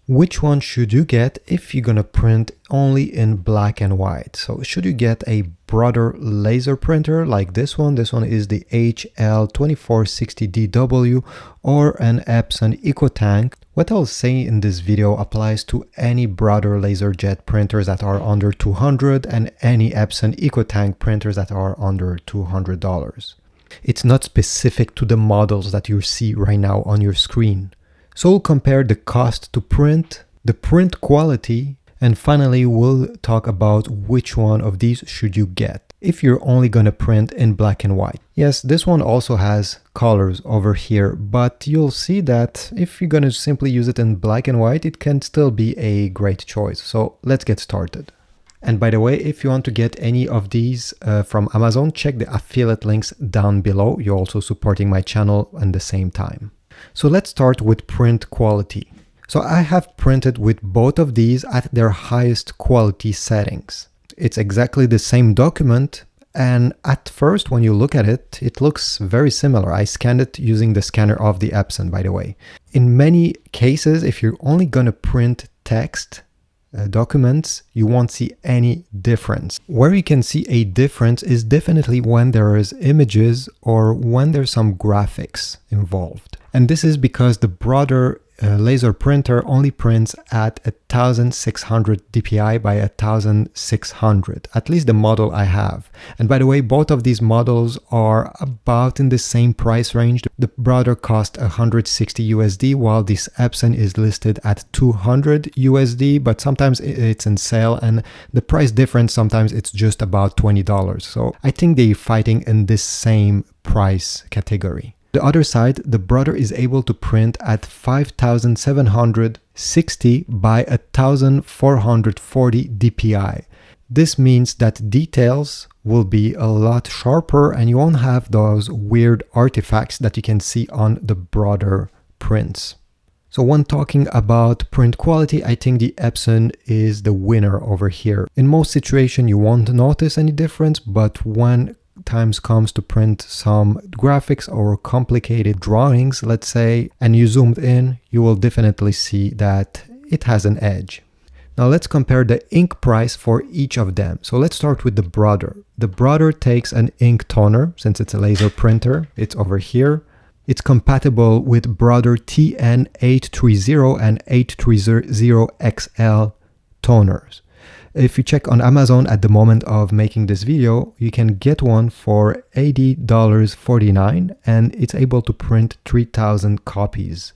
Which one should you get if you're gonna print only in black and white? So should you get a Brother laser printer like this one? This one is the HL2460DW or an Epson EcoTank. What I'll say in this video applies to any Brother LaserJet printers that are under $200 and any Epson EcoTank printers that are under $200. It's not specific to the models that you see right now on your screen. So we'll compare the cost to print, the print quality, and finally we'll talk about which one of these should you get if you're only going to print in black and white. Yes, this one also has colors over here, but you'll see that if you're going to simply use it in black and white, it can still be a great choice. So let's get started. And by the way, if you want to get any of these from Amazon, check the affiliate links down below. You're also supporting my channel at the same time. So let's start with print quality. So I have printed with both of these at their highest quality settings. It's exactly the same document, and at first when you look at it, it looks very similar. I scanned it using the scanner of the Epson, by the way. In many cases, if you're only going to print text documents, you won't see any difference. Where you can see a difference is definitely when there is images or when there's some graphics involved. And this is because the Brother laser printer only prints at 1600 dpi by 1600, at least the model I have. And by the way, both of these models are about in the same price range. The Brother cost 160 USD, while this Epson is listed at 200 USD, but sometimes it's in sale and the price difference, sometimes it's just about $20. So I think they're fighting in this same price category. The other side, the Brother is able to print at 5760 by 1440 dpi. This means that details will be a lot sharper and you won't have those weird artifacts that you can see on the Brother prints. So when talking about print quality, I think the Epson is the winner over here. In most situations, you won't notice any difference, but when times comes to print some graphics or complicated drawings, let's say, and you zoomed in, you will definitely see that it has an edge. Now let's compare the ink price for each of them. So let's start with the Brother. The Brother takes an ink toner, since it's a laser printer, it's over here. It's compatible with Brother TN830 and 830XL toners. If you check on Amazon at the moment of making this video, you can get one for $80.49 and it's able to print 3000 copies.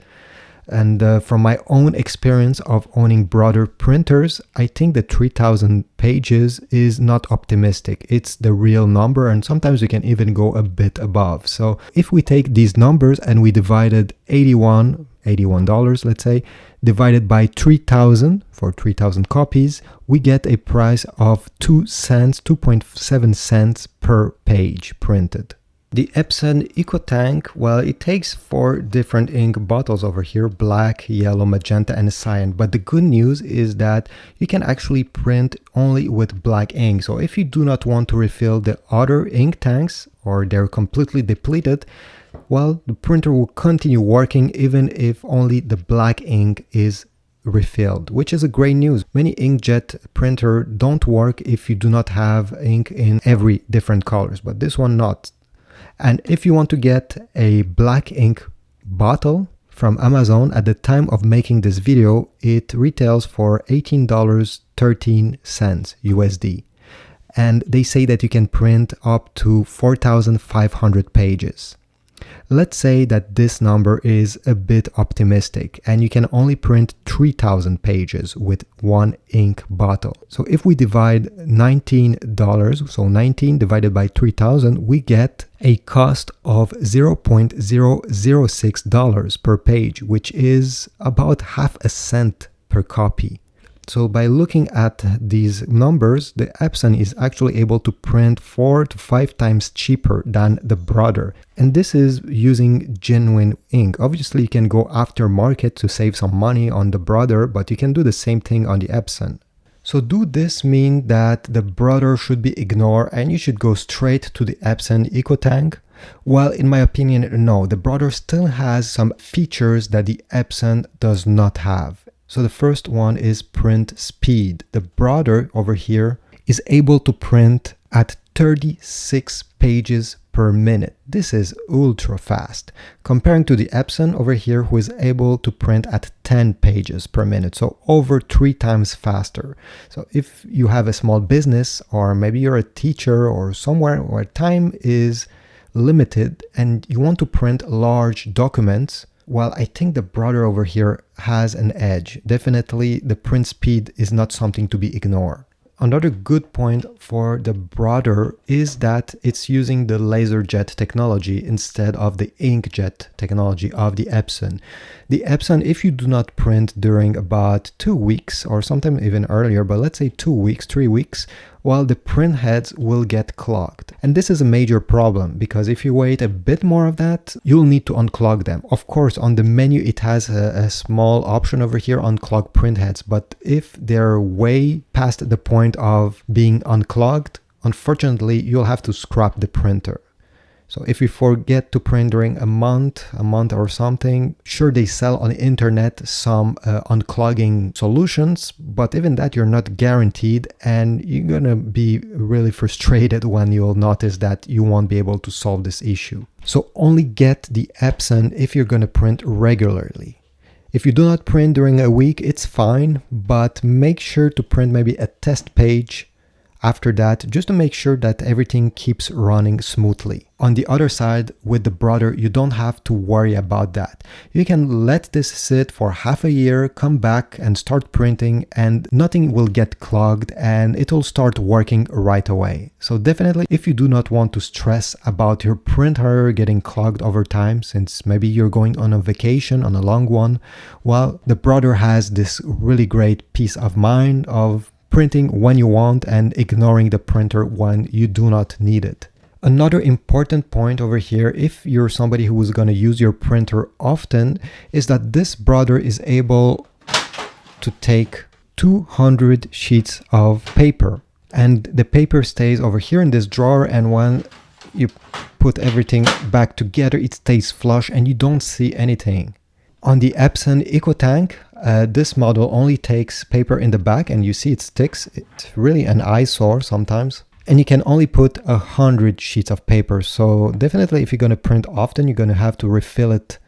And from my own experience of owning Brother printers, I think the 3000 pages is not optimistic. It's the real number and sometimes you can even go a bit above. So if we take these numbers and we divided $81, let's say, divided by 3000 for 3000 copies, we get a price of 2.7 cents per page printed. The Epson EcoTank, well, it takes 4 different ink bottles over here, black, yellow, magenta, and cyan. But the good news is that you can actually print only with black ink. So if you do not want to refill the other ink tanks or they're completely depleted, well, the printer will continue working even if only the black ink is refilled, which is a great news. Many inkjet printer don't work if you do not have ink in every different colors, but this one not. And if you want to get a black ink bottle from Amazon, at the time of making this video, it retails for $18.13 USD. And they say that you can print up to 4,500 pages. Let's say that this number is a bit optimistic and you can only print 3000 pages with one ink bottle. So if we divide $19, so 19 divided by 3000, we get a cost of $0.006 per page, which is about half a cent per copy. So by looking at these numbers, the Epson is actually able to print 4 to 5 times cheaper than the Brother. And this is using genuine ink. Obviously, you can go aftermarket to save some money on the Brother, but you can do the same thing on the Epson. So do this mean that the Brother should be ignored and you should go straight to the Epson EcoTank? Well, in my opinion, no. The Brother still has some features that the Epson does not have. So the first one is print speed. The Brother over here is able to print at 36 pages per minute. This is ultra fast, comparing to the Epson over here, who is able to print at 10 pages per minute, so over 3 times faster. So if you have a small business, or maybe you're a teacher or somewhere where time is limited and you want to print large documents, well, I think the Brother over here has an edge. Definitely the print speed is not something to be ignored. Another good point for the Brother is that it's using the LaserJet technology instead of the inkjet technology of the Epson. The Epson, if you do not print during about 2 weeks, or sometimes even earlier, but let's say 2 weeks, 3 weeks, well, the print heads will get clogged. And this is a major problem, because if you wait a bit more of that, you'll need to unclog them. Of course, on the menu, it has a small option over here, unclog print heads. But if they're way past the point of being unclogged, unfortunately, you'll have to scrap the printer. So if you forget to print during a month or something, sure, they sell on the internet some unclogging solutions, but even that you're not guaranteed, and you're gonna be really frustrated when you'll notice that you won't be able to solve this issue. So only get the Epson if you're gonna print regularly. If you do not print during a week, it's fine, but make sure to print maybe a test page after that, just to make sure that everything keeps running smoothly. On the other side, with the Brother, you don't have to worry about that. You can let this sit for half a year, come back and start printing, and nothing will get clogged, and it will start working right away. So definitely, if you do not want to stress about your printer getting clogged over time, since maybe you're going on a vacation, on a long one, well, the Brother has this really great peace of mind of printing when you want and ignoring the printer when you do not need it. Another important point over here, if you're somebody who is going to use your printer often, is that this Brother is able to take 200 sheets of paper, and the paper stays over here in this drawer, and when you put everything back together, it stays flush and you don't see anything. On the Epson EcoTank, this model only takes paper in the back, and you see it sticks. It's really an eyesore sometimes. And you can only put 100 sheets of paper. So definitely, if you're going to print often, you're going to have to refill it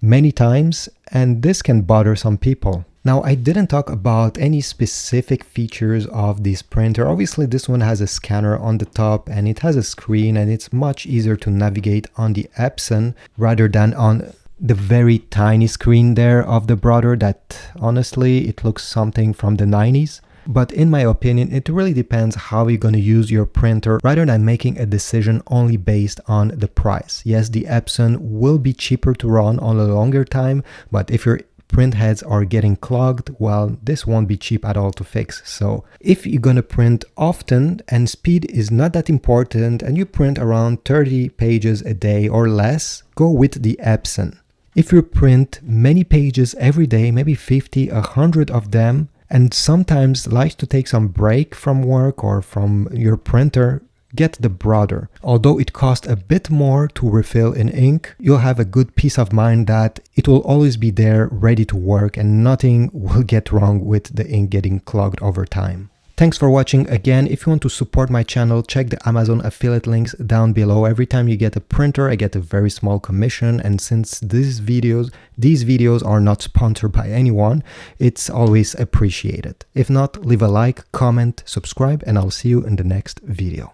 many times, and this can bother some people. Now, I didn't talk about any specific features of this printer. Obviously, this one has a scanner on the top and it has a screen, and it's much easier to navigate on the Epson rather than on the very tiny screen there of the Brother that honestly, it looks something from the 90s. But in my opinion, it really depends how you're going to use your printer rather than making a decision only based on the price. Yes, the Epson will be cheaper to run on a longer time, but if your print heads are getting clogged, well, this won't be cheap at all to fix. So if you're going to print often and speed is not that important and you print around 30 pages a day or less, go with the Epson. If you print many pages every day, maybe 50, 100 of them, and sometimes like to take some break from work or from your printer, get the Brother. Although it costs a bit more to refill in ink, you'll have a good peace of mind that it will always be there ready to work and nothing will get wrong with the ink getting clogged over time. Thanks for watching. Again, if you want to support my channel, check the Amazon affiliate links down below. Every time you get a printer, I get a very small commission. And since these videos are not sponsored by anyone, it's always appreciated. If not, leave a like, comment, subscribe, and I'll see you in the next video.